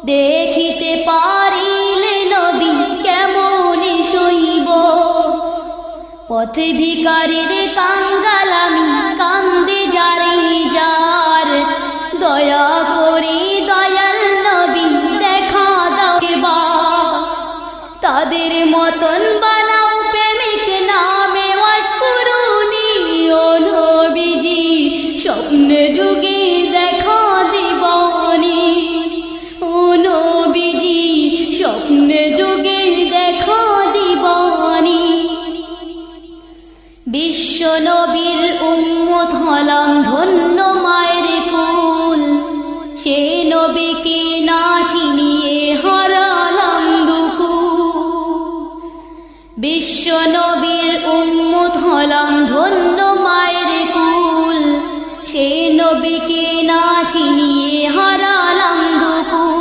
দেখিতে পারিলে নবী কেমন সইব। পথে ভিখারির কাঙ্গাল আমি কান্দে যারে যার, দয়া করে দয়াল নবী দেখা দাও এবার। তাদের মতন বানাও প্রেমিক নামে ওয়াজ করুনি ও নবীজি, স্বপ্নে যুগে দেখা দিবানি। ও নবীজি স্বপ্নে যুগে দেখা দিবানি। বিশ্ব নবীর উম্মত হলাম ধন্য মায়ের কুল, সে নবীকে না চিনিয়ে হারালাম দুকুল। বিশ্ব নবী